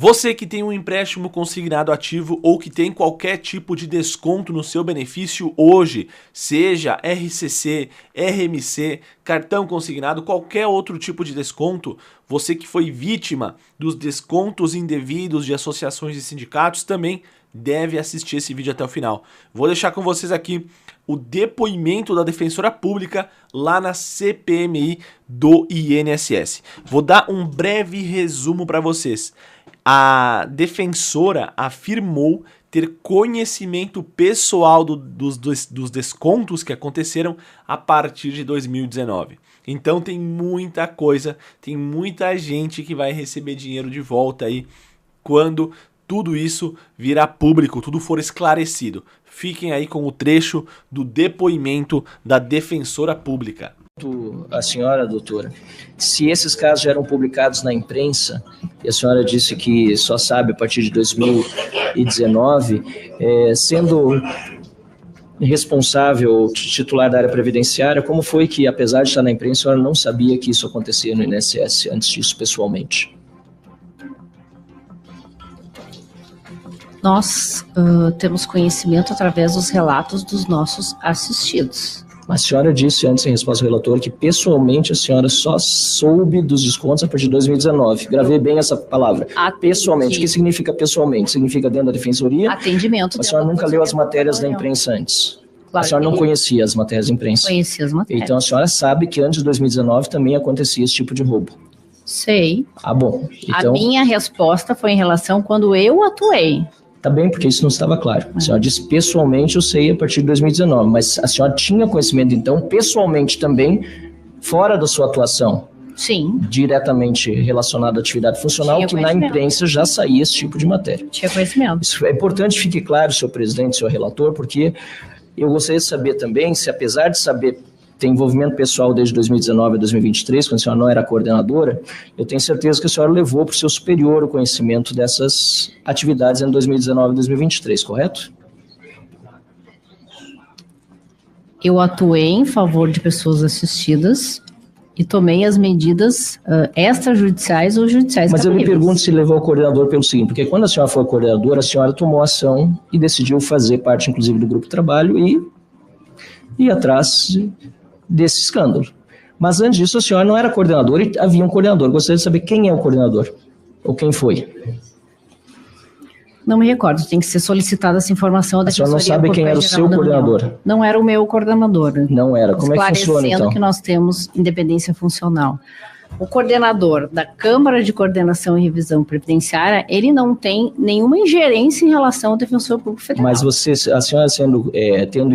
Você que tem um empréstimo consignado ativo ou que tem qualquer tipo de desconto no seu benefício hoje, seja RCC, RMC, cartão consignado, qualquer outro tipo de desconto, você que foi vítima dos descontos indevidos de associações e sindicatos também deve assistir esse vídeo até o final. Vou deixar com vocês aqui o depoimento da defensora pública lá na CPMI do INSS. Vou dar um breve resumo para vocês. A defensora afirmou ter conhecimento pessoal dos descontos que aconteceram a partir de 2019. Então tem muita coisa, tem muita gente que vai receber dinheiro de volta aí quando tudo isso virar público, tudo for esclarecido. Fiquem aí com o trecho do depoimento da defensora pública. A senhora, doutora, se esses casos já eram publicados na imprensa, e a senhora disse que só sabe a partir de 2019, sendo responsável, titular da área previdenciária, como foi que, apesar de estar na imprensa, a senhora não sabia que isso acontecia no INSS antes disso, pessoalmente? Nós temos conhecimento através dos relatos dos nossos assistidos. A senhora disse antes, em resposta ao relator, que pessoalmente a senhora só soube dos descontos a partir de 2019. Gravei bem essa palavra. Pessoalmente. O que significa pessoalmente? Significa dentro da defensoria? Atendimento. A senhora nunca leu as matérias da imprensa antes? Claro, a senhora não conhecia as matérias da imprensa? Conhecia as matérias. Então a senhora sabe que antes de 2019 também acontecia esse tipo de roubo? Sei. Ah, bom. Então, a minha resposta foi em relação quando eu atuei. Tá bem, porque isso não estava claro. A senhora disse pessoalmente, eu sei a partir de 2019, mas a senhora tinha conhecimento, então, pessoalmente também, fora da sua atuação? Sim. Diretamente relacionado à atividade funcional, que na imprensa já saía esse tipo de matéria. Tinha conhecimento. Isso é importante que fique claro, senhor presidente, senhor relator, porque eu gostaria de saber também se, apesar de saber ter envolvimento pessoal desde 2019 a 2023, quando a senhora não era coordenadora, eu tenho certeza que a senhora levou para o seu superior o conhecimento dessas atividades em 2019 e 2023, correto? Eu atuei em favor de pessoas assistidas e tomei as medidas extrajudiciais ou judiciais. Mas eu me pergunto se levou o coordenador pelo seguinte, porque quando a senhora foi coordenadora, a senhora tomou ação e decidiu fazer parte, inclusive, do grupo de trabalho e ir atrás desse escândalo. Mas antes disso, a senhora não era coordenadora e havia um coordenador. Gostaria de saber quem é o coordenador, ou quem foi. Não me recordo, tem que ser solicitada essa informação. A senhora não sabe quem era o seu coordenador? Não era o meu coordenador. Não era. Como é que funciona, então? Que nós temos independência funcional. O coordenador da Câmara de Coordenação e Revisão Previdenciária, ele não tem nenhuma ingerência em relação ao Defensor Público Federal. Mas a senhora tendo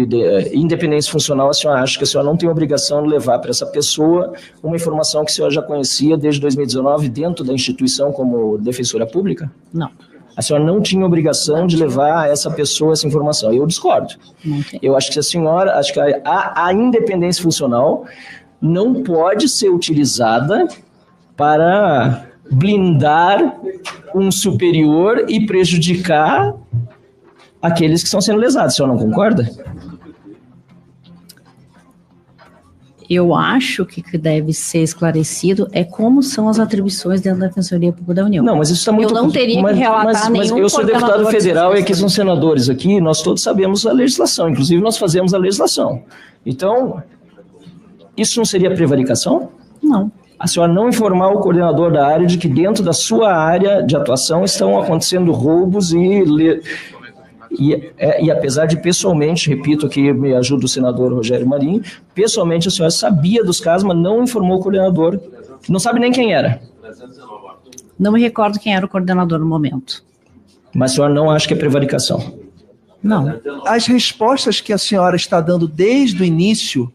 independência funcional, a senhora acha que a senhora não tem obrigação de levar para essa pessoa uma informação que a senhora já conhecia desde 2019 dentro da instituição como defensora pública? Não. A senhora não tinha obrigação de levar a essa pessoa essa informação. Eu discordo. Eu acho que a independência funcional não pode ser utilizada para blindar um superior e prejudicar aqueles que estão sendo lesados. A senhora não concorda? Eu acho que o que deve ser esclarecido é como são as atribuições dentro da Defensoria Pública da União. Não, mas isso está muito... Eu não teria que relatar nenhum. Mas eu sou deputado federal e aqui são senadores aqui, nós todos sabemos a legislação, inclusive nós fazemos a legislação. Então, isso não seria prevaricação? Não. A senhora não informar o coordenador da área de que dentro da sua área de atuação estão acontecendo roubos e apesar de pessoalmente, repito aqui, me ajuda o senador Rogério Marinho, pessoalmente a senhora sabia dos casos, mas não informou o coordenador, não sabe nem quem era. Não me recordo quem era o coordenador no momento. Mas a senhora não acha que é prevaricação? Não. As respostas que a senhora está dando desde o início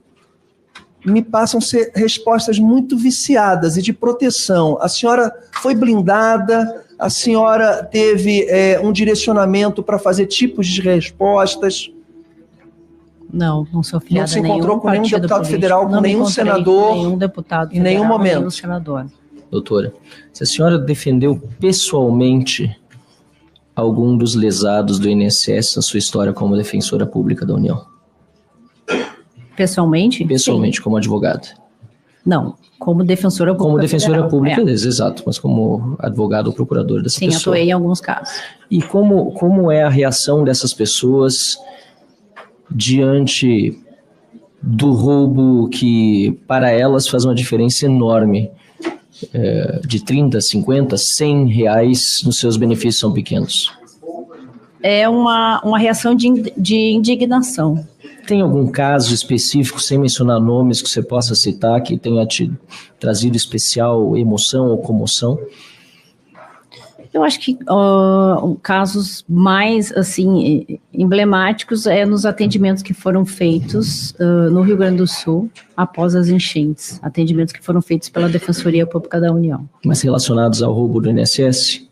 me passam a ser respostas muito viciadas e de proteção. A senhora foi blindada, a senhora teve um direcionamento para fazer tipos de respostas. Não sou afiliada. Não se encontrou com nenhum deputado federal, com nenhum senador, nenhum deputado em nenhum momento. Nenhum senador. Doutora, se a senhora defendeu pessoalmente algum dos lesados do INSS na sua história como defensora pública da União? Pessoalmente? Pessoalmente, sim. Como advogada. Não, como defensora pública. Como defensora federal, pública, exato, mas como advogado ou procurador dessa Sim, pessoa. atuei em alguns casos. E como é a reação dessas pessoas diante do roubo que, para elas, faz uma diferença enorme? De 30, 50, 100 reais nos seus benefícios são pequenos. É uma reação de indignação. Tem algum caso específico, sem mencionar nomes, que você possa citar, que tenha te trazido especial emoção ou comoção? Eu acho que casos mais assim emblemáticos nos atendimentos que foram feitos no Rio Grande do Sul após as enchentes, atendimentos que foram feitos pela Defensoria Pública da União. Mas relacionados ao roubo do INSS?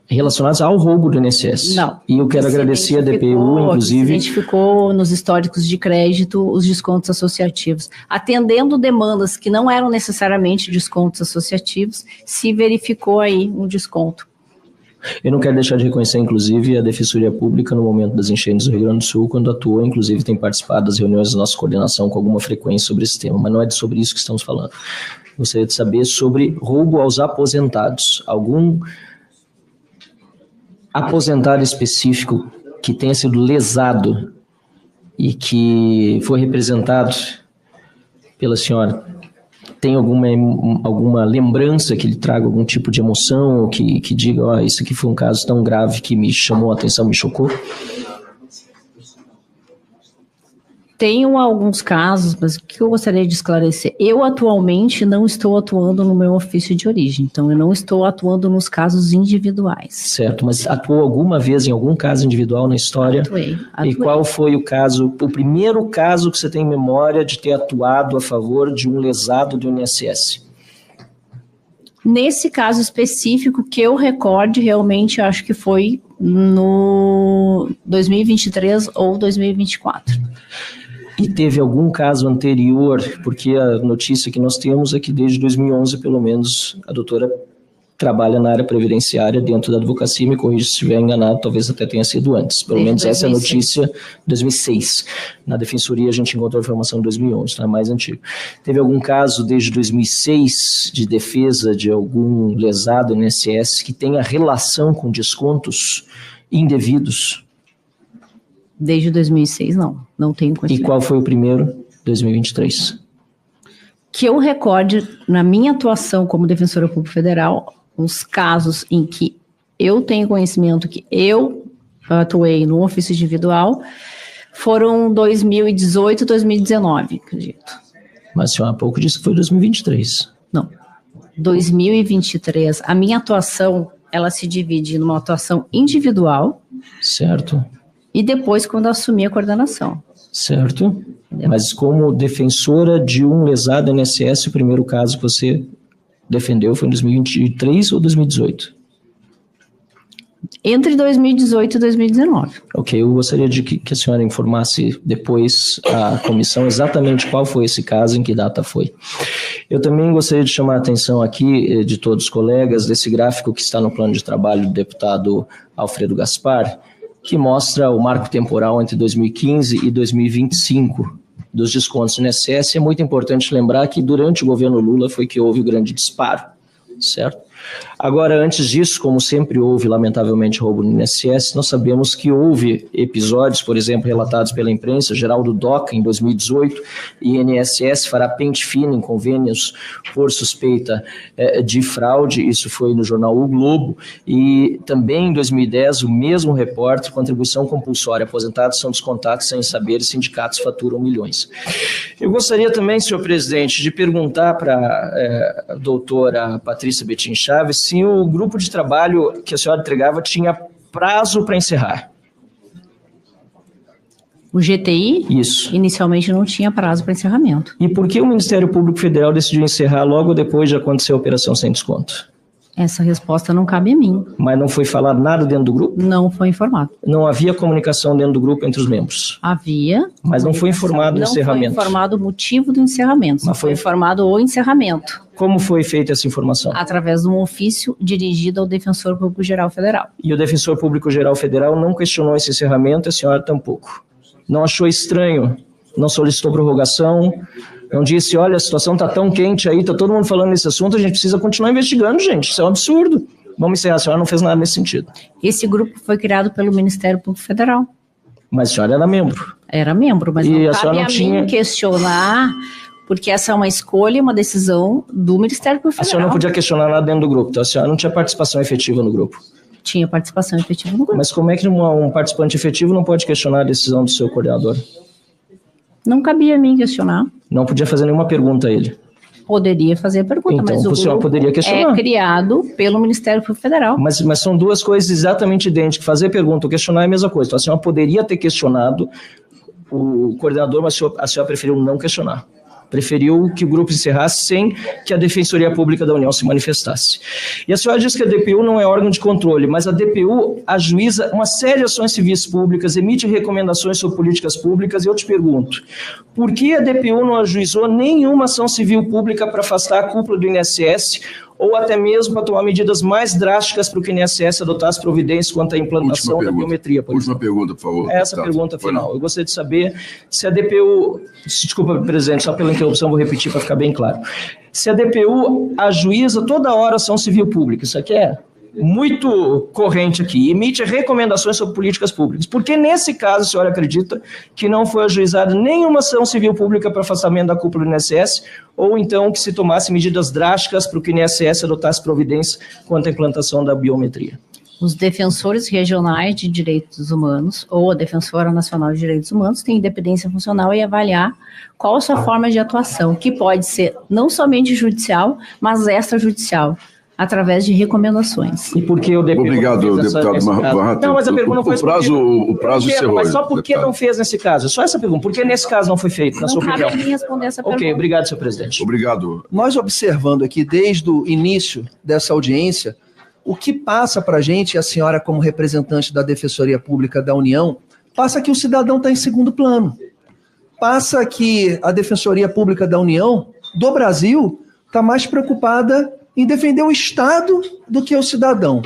Relacionados ao roubo do INSS? Não. E eu quero agradecer a DPU, inclusive... Se identificou nos históricos de crédito os descontos associativos. Atendendo demandas que não eram necessariamente descontos associativos, se verificou aí um desconto. Eu não quero deixar de reconhecer, inclusive, a Defensoria Pública no momento das enchentes do Rio Grande do Sul, quando atuou, inclusive tem participado das reuniões da nossa coordenação com alguma frequência sobre esse tema, mas não é sobre isso que estamos falando. Gostaria de saber sobre roubo aos aposentados. Algum aposentado específico que tenha sido lesado e que foi representado pela senhora? Tem alguma lembrança que lhe traga algum tipo de emoção, ou que diga, isso aqui foi um caso tão grave que me chamou a atenção, me chocou? Tenho alguns casos, mas o que eu gostaria de esclarecer? Eu atualmente não estou atuando no meu ofício de origem, então eu não estou atuando nos casos individuais. Certo, mas atuou alguma vez em algum caso individual na história? Atuei. E qual foi o primeiro caso que você tem em memória de ter atuado a favor de um lesado do INSS? Nesse caso específico que eu recorde, realmente acho que foi no 2023 ou 2024. E teve algum caso anterior, porque a notícia que nós temos é que desde 2011, pelo menos, a doutora trabalha na área previdenciária dentro da advocacia, me corrija se estiver enganado, talvez até tenha sido antes. Pelo menos essa é a notícia de 2006. Na defensoria a gente encontrou a informação de 2011, tá? Mais antigo. Teve algum caso desde 2006 de defesa de algum lesado no INSS que tenha relação com descontos indevidos? Desde 2006, não tenho conhecimento. E qual foi o primeiro? 2023. Que eu recorde, na minha atuação como defensora pública federal, os casos em que eu tenho conhecimento que eu atuei no ofício individual, foram 2018 e 2019, acredito. Mas a senhora há pouco disse que foi 2023. Não. 2023, a minha atuação, ela se divide numa atuação individual. Certo. E depois, quando assumi a coordenação. Certo. Mas como defensora de um lesado INSS, o primeiro caso que você defendeu foi em 2023 ou 2018? Entre 2018 e 2019. Ok, eu gostaria de que a senhora informasse depois a comissão exatamente qual foi esse caso, em que data foi. Eu também gostaria de chamar a atenção aqui de todos os colegas desse gráfico que está no plano de trabalho do deputado Alfredo Gaspar, que mostra o marco temporal entre 2015 e 2025 dos descontos no INSS. É muito importante lembrar que durante o governo Lula foi que houve o grande disparo, certo? Agora, antes disso, como sempre houve, lamentavelmente, roubo no INSS, nós sabemos que houve episódios, por exemplo, relatados pela imprensa, Geraldo Doca, em 2018, e INSS fará pente fino em convênios por suspeita de fraude, isso foi no jornal O Globo, e também em 2010, o mesmo repórter, contribuição compulsória, aposentados são descontados sem saber, sindicatos faturam milhões. Eu gostaria também, senhor presidente, de perguntar para a doutora Patrícia Betim Chaves se o grupo de trabalho que a senhora entregava tinha prazo para encerrar. O GTI? Isso. Inicialmente não tinha prazo para encerramento. E por que o Ministério Público Federal decidiu encerrar logo depois de acontecer a operação sem desconto? Essa resposta não cabe a mim. Mas não foi falado nada dentro do grupo? Não foi informado. Não havia comunicação dentro do grupo entre os membros? Havia. Mas não foi informado o encerramento? Não foi informado o motivo do encerramento. Mas foi informado o encerramento. Como foi feita essa informação? Através de um ofício dirigido ao Defensor Público Geral Federal. E o Defensor Público Geral Federal não questionou esse encerramento, a senhora tampouco. Não achou estranho? Não solicitou prorrogação? Não disse, olha, a situação está tão quente aí, está todo mundo falando nesse assunto, a gente precisa continuar investigando, gente. Isso é um absurdo. Vamos encerrar, a senhora não fez nada nesse sentido. Esse grupo foi criado pelo Ministério Público Federal. Mas a senhora era membro. Era membro, mas E não a senhora cabe não a tinha- mim questionar, porque essa é uma escolha e uma decisão do Ministério Público A Federal. senhora não podia questionar nada dentro do grupo, então a senhora não tinha participação efetiva no grupo. Tinha participação efetiva no grupo. Mas como é que um participante efetivo não pode questionar a decisão do seu coordenador? Não cabia a mim questionar. Não podia fazer nenhuma pergunta a ele. Poderia fazer a pergunta, Então, mas o a senhora grupo poderia questionar. é criado pelo Ministério Público Federal. Mas são duas coisas exatamente idênticas. Fazer pergunta ou questionar é a mesma coisa. Então, a senhora poderia ter questionado o coordenador, mas a senhora preferiu não questionar. Preferiu que o grupo encerrasse sem que a Defensoria Pública da União se manifestasse. E a senhora diz que a DPU não é órgão de controle, mas a DPU ajuiza uma série de ações civis públicas, emite recomendações sobre políticas públicas, e eu te pergunto, por que a DPU não ajuizou nenhuma ação civil pública para afastar a cúpula do INSS, ou até mesmo para tomar medidas mais drásticas para que o INSS adotasse providências quanto à implantação da biometria, por Última exemplo? pergunta, por favor. Essa deputado. pergunta Foi final. não. Eu gostaria de saber se a DPU... Desculpa, presidente, só pela interrupção, vou repetir para ficar bem claro. Se a DPU ajuiza toda hora ação civil pública, isso aqui é muito corrente aqui, emite recomendações sobre políticas públicas. Por que, nesse caso, a senhora acredita que não foi ajuizada nenhuma ação civil pública para afastamento da cúpula do INSS, ou então que se tomasse medidas drásticas para que o INSS adotasse providências quanto à implantação da biometria? Os defensores regionais de direitos humanos ou a Defensora Nacional de Direitos Humanos têm independência funcional e avaliar qual a sua forma de atuação, que pode ser não somente judicial, mas extrajudicial, através de recomendações. E por que o DPU Obrigado, não fez deputado nesse caso? Barrato. Não, mas a pergunta não foi... O prazo encerrou. Mas só por que deputado. não fez nesse caso? Só essa pergunta. Por que nesse caso não foi feito, na Não sua cabe a opinião? mim responder essa pergunta. Ok, obrigado, senhor presidente. Obrigado. Nós observando aqui desde o início dessa audiência, o que passa para a gente, a senhora como representante da Defensoria Pública da União, passa que o cidadão está em segundo plano. Passa que a Defensoria Pública da União, do Brasil, está mais preocupada em defender o Estado do que o cidadão.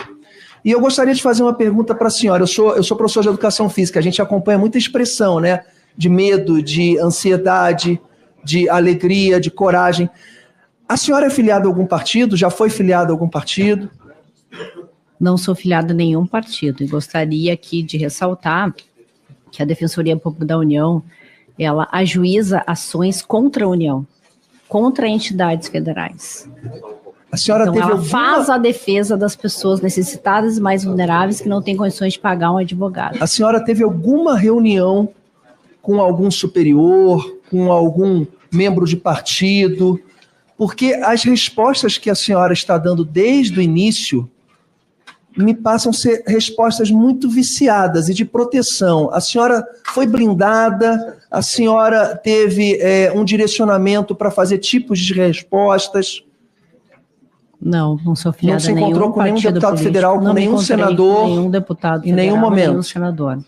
E eu gostaria de fazer uma pergunta para a senhora. Eu sou professor de Educação Física, a gente acompanha muita expressão, né? De medo, de ansiedade, de alegria, de coragem. A senhora é filiada a algum partido? Já foi filiada a algum partido? Não sou filiada a nenhum partido e gostaria aqui de ressaltar que a Defensoria Pública da União, ela ajuiza ações contra a União, contra entidades federais. A senhora Então, teve ela alguma... faz a defesa das pessoas necessitadas e mais vulneráveis que não têm condições de pagar um advogado. A senhora teve alguma reunião com algum superior, com algum membro de partido? Porque as respostas que a senhora está dando desde o início me passam ser respostas muito viciadas e de proteção. A senhora foi blindada, a senhora teve um direcionamento para fazer tipos de respostas. Não sou filiada Não se a nenhum encontrou com nenhum partido deputado político, federal, com não me nenhum encontrei senador, com nenhum deputado em nenhum federal, momento. nenhum senador.